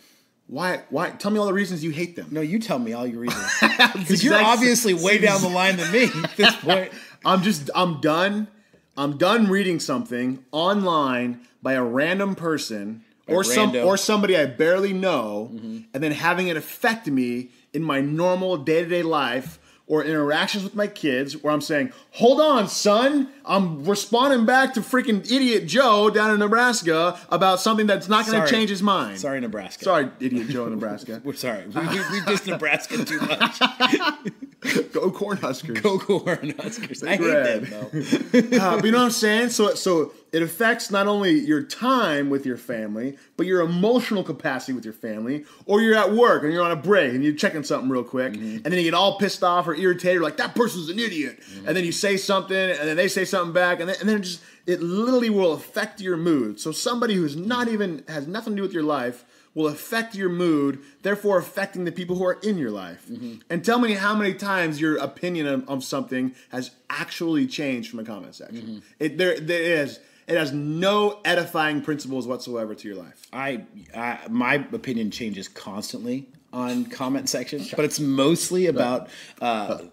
[SPEAKER 3] Why? Tell me all the reasons you hate them.
[SPEAKER 2] No, you tell me all your reasons. Because you're obviously way down the line than me at this point.
[SPEAKER 3] I'm done. I'm done reading something online by a random person or somebody I barely know, and then having it affect me in my normal day-to-day life or interactions with my kids, where I'm saying, hold on, son, I'm responding back to freaking idiot Joe down in Nebraska about something that's not going to change his mind.
[SPEAKER 2] Sorry, Nebraska.
[SPEAKER 3] Sorry, idiot Joe in Nebraska.
[SPEAKER 2] We're sorry. We diss Nebraska too much.
[SPEAKER 3] Go Cornhuskers.
[SPEAKER 2] Go Cornhuskers. I hate them, though.
[SPEAKER 3] But you know what I'm saying? So it affects not only your time with your family, but your emotional capacity with your family. Or you're at work and you're on a break and you're checking something real quick, and then you get all pissed off or irritated, like, that person's an idiot. And then you say something, and then they say something back, and then it literally will affect your mood. So somebody who's has nothing to do with your life will affect your mood, therefore affecting the people who are in your life. And tell me how many times your opinion of something has actually changed from a comment section. It has no edifying principles whatsoever to your life.
[SPEAKER 2] My opinion changes constantly on comment section, but it's mostly about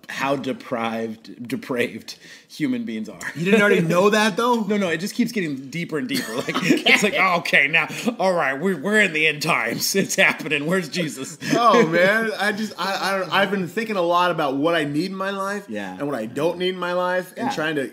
[SPEAKER 2] how depraved human beings are.
[SPEAKER 3] You didn't already know that, though?
[SPEAKER 2] No, it just keeps getting deeper and deeper. Like it's like, oh, okay, now, all right, we're in the end times. It's happening. Where's Jesus?
[SPEAKER 3] Oh man, I've been thinking a lot about what I need in my life, and what I don't need in my life, and trying to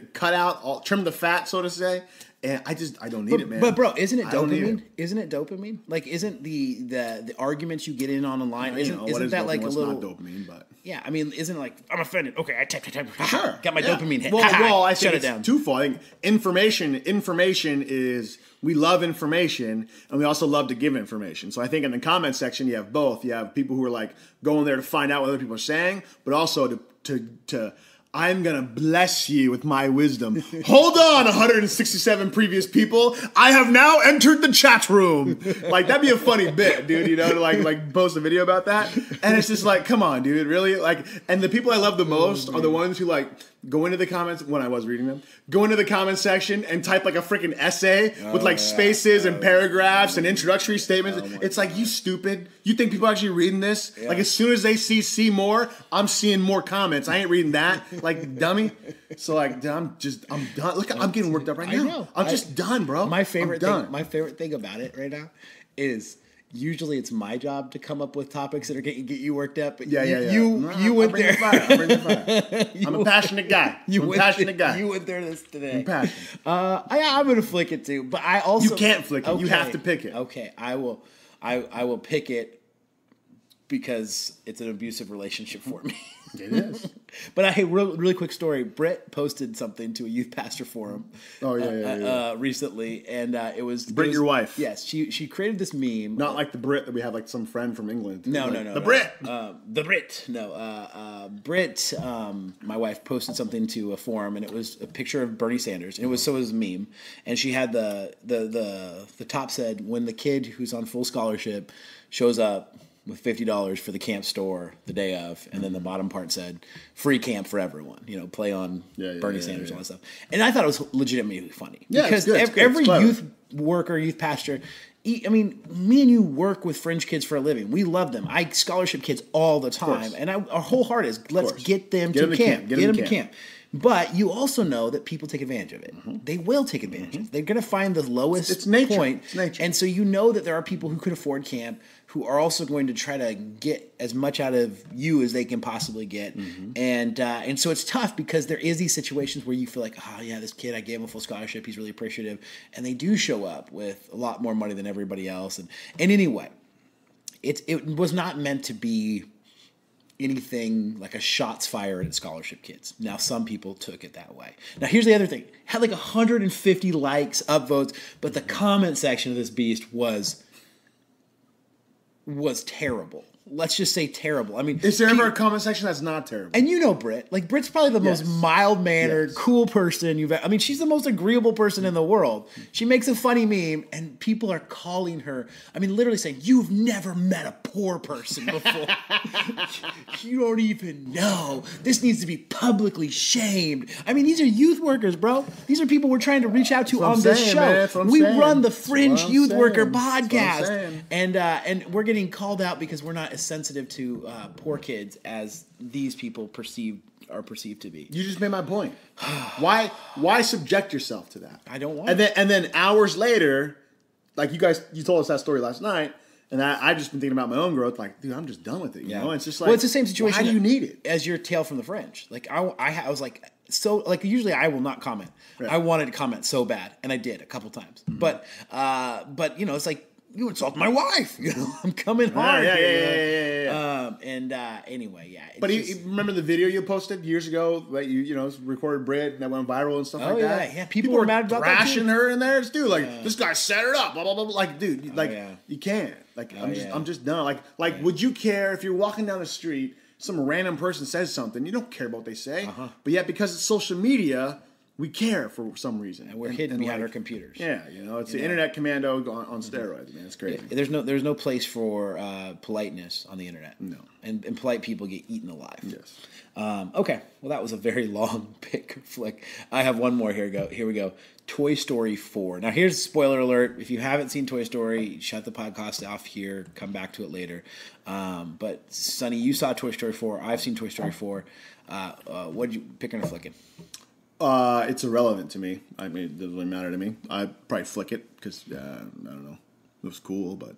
[SPEAKER 3] trim the fat, so to say. And I don't need it, man.
[SPEAKER 2] But bro, isn't it dopamine? Isn't it dopamine? Like, isn't the arguments you get in online? Isn't that like a little?
[SPEAKER 3] Not dopamine, but
[SPEAKER 2] yeah, I mean, isn't it like, I'm offended? Okay, I type.
[SPEAKER 3] Sure,
[SPEAKER 2] got my dopamine hit.
[SPEAKER 3] Well, I think
[SPEAKER 2] shut it down.
[SPEAKER 3] Twofold. I think information is, we love information, and we also love to give information. So I think in the comment section you have both. You have people who are like going there to find out what other people are saying, but also to I'm going to bless you with my wisdom. Hold on, 167 previous people. I have now entered the chat room. Like, that'd be a funny bit, dude, to like post a video about that. And it's just like, come on, dude, really? Like, and the people I love the most are the ones who like go into the comments, when I was reading them, go into the comment section and type like a freaking essay with like spaces and paragraphs and introductory statements. It's like, you stupid. You think people are actually reading this? Yeah. Like, as soon as they see more, I'm seeing more comments. I ain't reading that. Like, dummy. So like, dude, I'm done. Look, I'm getting worked up right now. I know. I'm just done, bro.
[SPEAKER 2] My favorite thing about it right now is, usually it's my job to come up with topics that are get you worked up. But you went there.
[SPEAKER 3] I'm a passionate guy. You
[SPEAKER 2] went there today.
[SPEAKER 3] I'm passionate.
[SPEAKER 2] I'm gonna flick it too, but I also
[SPEAKER 3] you can't flick it. Okay. You have to pick it.
[SPEAKER 2] Okay, I will pick it because it's an abusive relationship for me.
[SPEAKER 3] It is.
[SPEAKER 2] But hey, really quick story. Britt posted something to a youth pastor forum. Recently, and it was
[SPEAKER 3] Britt, your wife.
[SPEAKER 2] Yes, she created this meme.
[SPEAKER 3] Not like the Brit that we have, like some friend from England.
[SPEAKER 2] No.
[SPEAKER 3] The Brit.
[SPEAKER 2] The Brit. No. Britt, my wife, posted something to a forum, and it was a picture of Bernie Sanders, and it was a meme, and she had the top said, when the kid who's on full scholarship shows up with $50 for the camp store the day of, and then the bottom part said, free camp for everyone, play on Bernie Sanders and all that stuff. And I thought it was legitimately funny.
[SPEAKER 3] Yeah,
[SPEAKER 2] because every youth worker, youth pastor, I mean, me and you work with fringe kids for a living. We love them. I scholarship kids all the time. And our whole heart is, let's get them to camp. Get them to camp. But you also know that people take advantage of it. They will take advantage of it. They're going to find the lowest point.
[SPEAKER 3] It's nature.
[SPEAKER 2] And so you know that there are people who could afford camp who are also going to try to get as much out of you as they can possibly get. And so it's tough because there is these situations where you feel like, oh, yeah, this kid, I gave him a full scholarship. He's really appreciative. And they do show up with a lot more money than everybody else. And anyway, it was not meant to be anything like a shots fired at scholarship kids. Now, some people took it that way. Now, here's the other thing. It had like 150 likes, upvotes, but the comment section of this beast was terrible. Let's just say terrible. I mean,
[SPEAKER 3] is there ever a comment section that's not terrible?
[SPEAKER 2] And Britt. Like, Britt's probably the most mild-mannered, cool person you've ever... I mean, she's the most agreeable person in the world. She makes a funny meme, and people are calling her... I mean, literally saying, you've never met a poor person before. You don't even know. This needs to be publicly shamed. I mean, these are youth workers, bro. These are people we're trying to reach out to on this show. We run the Fringe Youth Worker Podcast. And we're getting called out because we're not as sensitive to poor kids as these people are perceived to be.
[SPEAKER 3] You just made my point. Why subject yourself to that?
[SPEAKER 2] I don't want
[SPEAKER 3] and then hours later, like you told us that story last night. And I've just been thinking about my own growth. Like, dude, I'm just done with it. You know, it's just like,
[SPEAKER 2] well, it's the same situation.
[SPEAKER 3] Why do you need it?
[SPEAKER 2] As your Tale from the Fringe. Like I was like, so like usually I will not comment.
[SPEAKER 3] Right.
[SPEAKER 2] I wanted to comment so bad, and I did a couple times. Mm-hmm. But you know, it's like you insult my wife. You know, I'm coming hard.
[SPEAKER 3] Yeah.
[SPEAKER 2] Anyway, yeah.
[SPEAKER 3] But remember the video you posted years ago that you know recorded Brit that went viral and stuff like that.
[SPEAKER 2] Yeah. People were mad about that
[SPEAKER 3] thrashing her in there, dude. Like this guy set it up. Blah blah blah. Like, dude, you can't. Like, I'm just done. Like, would you care if you're walking down the street, some random person says something, you don't care about what they say, but yet because it's social media, we care for some reason,
[SPEAKER 2] and we're hidden behind our computers.
[SPEAKER 3] Yeah, you know, it's the internet commando on steroids, man. It's crazy.
[SPEAKER 2] Yeah, there's no place for politeness on the internet.
[SPEAKER 3] No,
[SPEAKER 2] and polite people get eaten alive.
[SPEAKER 3] Yes.
[SPEAKER 2] Okay, well that was a very long pick flick. I have one more. Here we go. Toy Story 4. Now here's a spoiler alert. If you haven't seen Toy Story, shut the podcast off here. Come back to it later. But Sonny, you saw Toy Story 4. I've seen Toy Story 4. What did you pick or flicking?
[SPEAKER 3] It's irrelevant to me. I mean, it doesn't really matter to me. I'd probably flick it because, I don't know. It was cool, but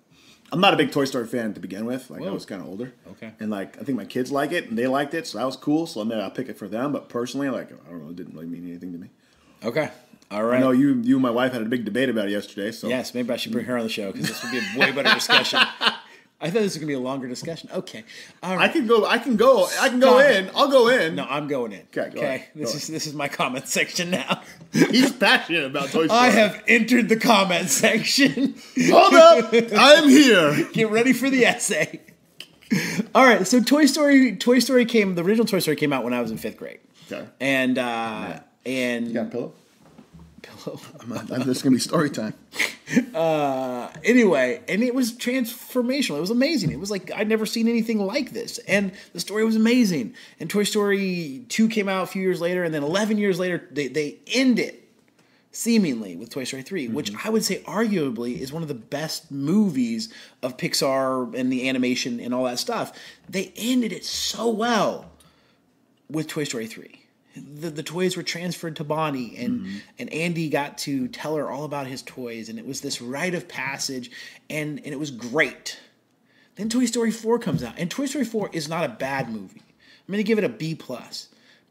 [SPEAKER 3] I'm not a big Toy Story fan to begin with. Like, I was kind of older.
[SPEAKER 2] Okay.
[SPEAKER 3] And, like, I think my kids like it, and they liked it, so that was cool. So maybe I'll pick it for them. But personally, like, I don't know, it didn't really mean anything to me.
[SPEAKER 2] Okay. All right.
[SPEAKER 3] I know you and my wife had a big debate about it yesterday. So
[SPEAKER 2] yes, maybe I should bring her on the show because this would be a way better discussion. I thought this was gonna be a longer discussion. Okay, all right. I can go
[SPEAKER 3] in. I'll go in.
[SPEAKER 2] No, I'm going in.
[SPEAKER 3] Okay.
[SPEAKER 2] This is my comment section now.
[SPEAKER 3] He's passionate about Toy Story. I
[SPEAKER 2] have entered the comment section.
[SPEAKER 3] Hold up, I'm here.
[SPEAKER 2] Get ready for the essay. All right, so Toy Story came. The original Toy Story came out when I was in 5th grade.
[SPEAKER 3] Okay.
[SPEAKER 2] And
[SPEAKER 3] you got a pillow?
[SPEAKER 2] Pillow.
[SPEAKER 3] This is gonna be story time.
[SPEAKER 2] Anyway, and it was transformational. It was amazing. It was like I'd never seen anything like this, and the story was amazing. And Toy Story 2 came out a few years later, and then 11 years later, they end it seemingly with Toy Story 3, which I would say arguably is one of the best movies of Pixar and the animation and all that stuff. They ended it so well with Toy Story 3. The toys were transferred to Bonnie, and Andy got to tell her all about his toys, and it was this rite of passage, and it was great. Then Toy Story 4 comes out, and Toy Story 4 is not a bad movie. I'm going to give it a B+.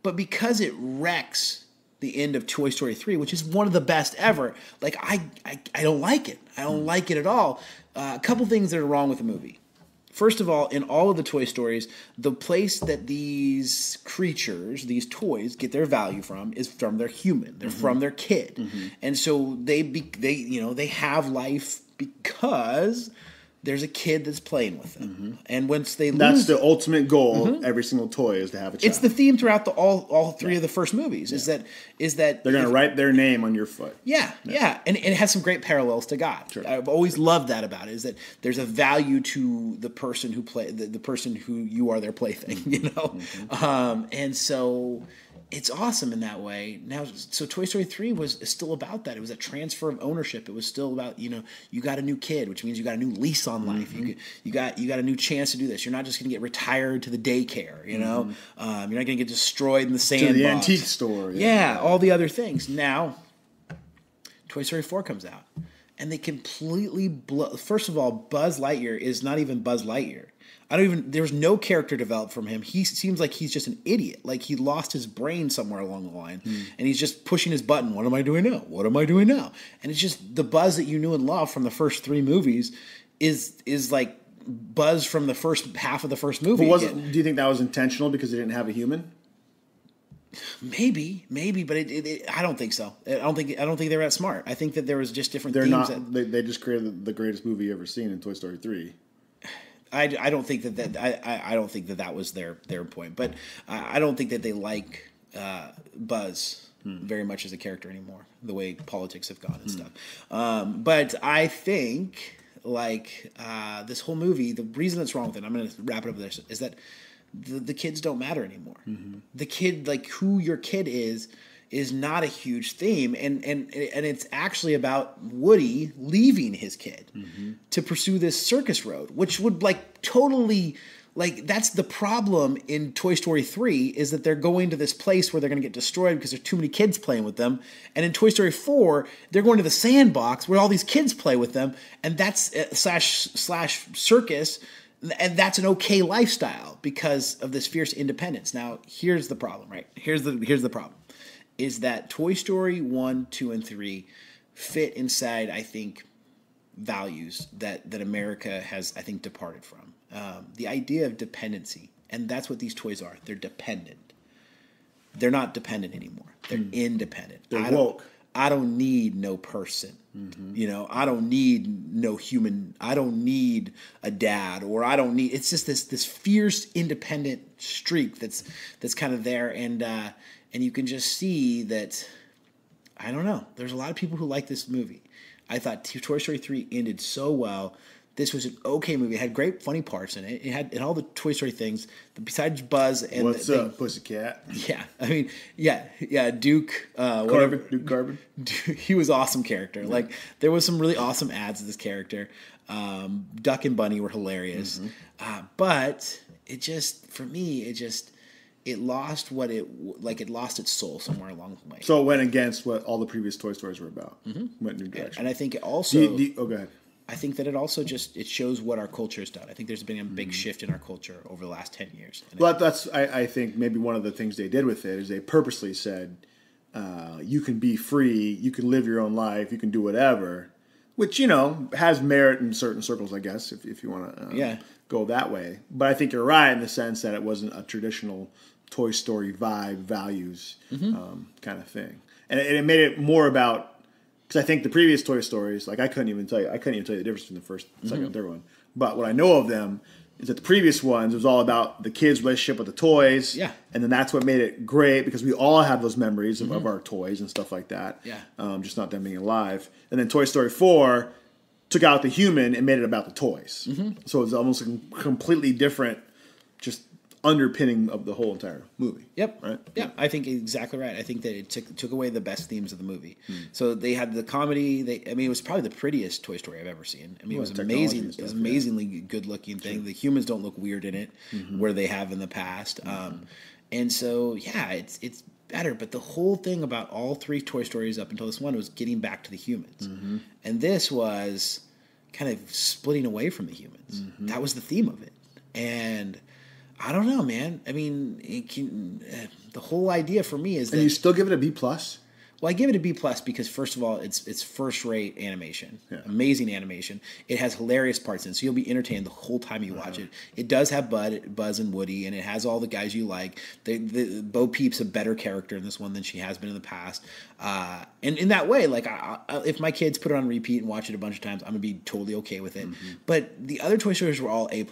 [SPEAKER 2] But because it wrecks the end of Toy Story 3, which is one of the best ever, like I don't like it. I don't like it at all. A couple things that are wrong with the movie. First of all, in all of the Toy Stories, the place that these creatures, these toys, get their value from is from their human. They're from their kid, and so they have life because there's a kid that's playing with them. And once they lose,
[SPEAKER 3] that's the ultimate goal. Every single toy is to have a child.
[SPEAKER 2] It's the theme throughout all three of the first movies. Is that
[SPEAKER 3] they're going to write their name on your foot.
[SPEAKER 2] Yeah, and it has some great parallels to God.
[SPEAKER 3] Sure.
[SPEAKER 2] I've always loved that about it. Is that there's a value to the person who the person who you are their plaything. You know, and so. It's awesome in that way. Now, so Toy Story 3 is still about that. It was a transfer of ownership. It was still about, you got a new kid, which means you got a new lease on life. You got a new chance to do this. You're not just going to get retired to the daycare, you know? You're not going to get destroyed in the sandbox.
[SPEAKER 3] To the antique store.
[SPEAKER 2] Yeah, all the other things. Now, Toy Story 4 comes out, and they completely First of all, Buzz Lightyear is not even Buzz Lightyear. There's no character developed from him. He seems like he's just an idiot. Like he lost his brain somewhere along the line. And he's just pushing his button. What am I doing now? What am I doing now? And it's just the Buzz that you knew and loved from the first 3 movies is like Buzz from the first half of the first movie.
[SPEAKER 3] But do you think that was intentional because they didn't have a human?
[SPEAKER 2] Maybe, but I don't think so. I don't think they were that smart. I think that there was just different
[SPEAKER 3] themes.
[SPEAKER 2] They
[SPEAKER 3] just created the greatest movie ever seen in Toy Story 3.
[SPEAKER 2] I don't think I don't think that was their point, but I don't think that they like Buzz very much as a character anymore. The way politics have gone and stuff, but I think this whole movie, the reason that's wrong with it, I'm going to wrap it up with this, is that the kids don't matter anymore. The kid, like who your kid is not a huge theme, and it's actually about Woody leaving his kid to pursue this circus road, which would totally Like, that's the problem in Toy Story 3, is that they're going to this place where they're going to get destroyed because there's too many kids playing with them. And in Toy Story 4, they're going to the sandbox where all these kids play with them, and that's slash circus, and that's an okay lifestyle because of this fierce independence. Now, here's the problem, right? Here's the problem, is that Toy Story 1, 2, and 3 fit inside, I think, values that America has, I think, departed from. The idea of dependency, and that's what these toys are. They're dependent. They're not dependent anymore. They're independent.
[SPEAKER 3] They're woke.
[SPEAKER 2] I don't need no person. You know, I don't need no human. I don't need a dad, or I don't need. It's just this fierce independent streak that's kind of there, and you can just see that. I don't know. There's a lot of people who like this movie. I thought Toy Story 3 ended so well. This was an okay movie. It had great, funny parts in it. It had all the Toy Story things, besides Buzz and
[SPEAKER 3] What's up, Pussycat?
[SPEAKER 2] Yeah, I mean, yeah, Duke.
[SPEAKER 3] Duke Carbon.
[SPEAKER 2] He was an awesome character. Yeah. Like, there was some really awesome ads of this character. Duck and Bunny were hilarious, but it just, for me, it lost it lost its soul somewhere along the way.
[SPEAKER 3] So it went against what all the previous Toy Stories were about. Went new direction.
[SPEAKER 2] And I think it also.
[SPEAKER 3] Go ahead.
[SPEAKER 2] I think that it also it shows what our culture has done. I think there's been a big shift in our culture over the last 10 years.
[SPEAKER 3] But I think maybe one of the things they did with it is they purposely said, you can be free, you can live your own life, you can do whatever, which, you know, has merit in certain circles, I guess, if you want to go that way. But I think you're right in the sense that it wasn't a traditional Toy Story vibe, values kind of thing. And it made it more about, because I think the previous Toy Stories, like I couldn't even tell you the difference between the first, second, and third one. But what I know of them is that the previous ones, it was all about the kids' relationship with the toys.
[SPEAKER 2] Yeah.
[SPEAKER 3] And then that's what made it great, because we all have those memories of our toys and stuff like that.
[SPEAKER 2] Yeah.
[SPEAKER 3] Just not them being alive. And then Toy Story 4 took out the human and made it about the toys. So it's almost a completely different, just underpinning of the whole entire movie.
[SPEAKER 2] Yep.
[SPEAKER 3] Right?
[SPEAKER 2] Yeah, I think exactly right. I think that it took away the best themes of the movie. So they had the comedy. It was probably the prettiest Toy Story I've ever seen. I mean, it was amazing. It was amazingly good looking thing. The humans don't look weird in it, where they have in the past. And so, yeah, it's better. But the whole thing about all three Toy Stories up until this one was getting back to the humans. And this was kind of splitting away from the humans. That was the theme of it. And I don't know, man. I mean, the whole idea for me is that...
[SPEAKER 3] And you still give it a B+?
[SPEAKER 2] Well, I give it a B+ because, first of all, it's first-rate animation. Yeah. Amazing animation. It has hilarious parts in it, so you'll be entertained the whole time you watch it. It does have Buzz and Woody, and it has all the guys you like. Bo Peep's a better character in this one than she has been in the past. And in that way, like, if my kids put it on repeat and watch it a bunch of times, I'm going to be totally okay with it. But the other Toy Stories were all A+.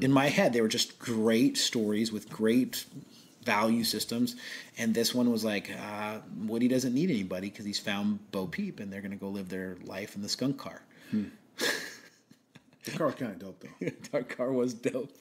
[SPEAKER 2] In my head, they were just great stories with great value systems, and this one was like, Woody doesn't need anybody because he's found Bo Peep, and they're going to go live their life in the skunk car.
[SPEAKER 3] The car was kind of dope, though.
[SPEAKER 2] That car was dope.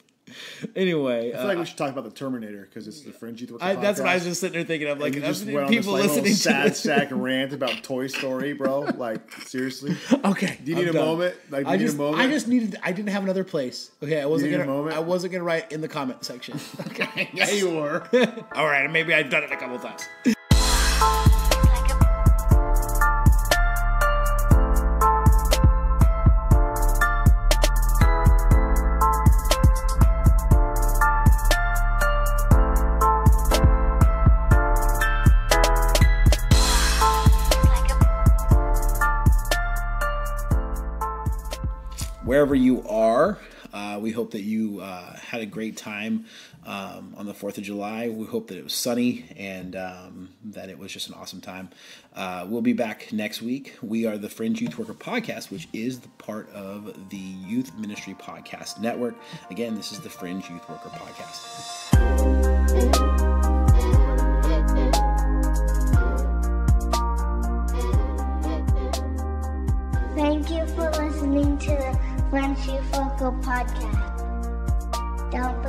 [SPEAKER 2] Anyway,
[SPEAKER 3] I feel like we should talk about the Terminator because it's the Fringe Youth Worker Podcast.
[SPEAKER 2] That's what I was just sitting there thinking of. Like,
[SPEAKER 3] just went on people this, like, listening sad to sack rant about Toy Story, bro. Like, seriously.
[SPEAKER 2] Okay.
[SPEAKER 3] Do you need a moment? Like, I
[SPEAKER 2] didn't have another place. Okay, I wasn't gonna write in the comment section. Okay.
[SPEAKER 3] Yeah, you were.
[SPEAKER 2] All right, maybe I've done it a couple times. Wherever you are, we hope that you had a great time on the 4th of July. We hope that it was sunny and that it was just an awesome time. We'll be back next week. We are the Fringe Youth Worker Podcast, which is the part of the Youth Ministry Podcast Network. Again, this is the Fringe Youth Worker Podcast.
[SPEAKER 4] Thank you for listening to the Fringe Youth Worker Podcast. Don't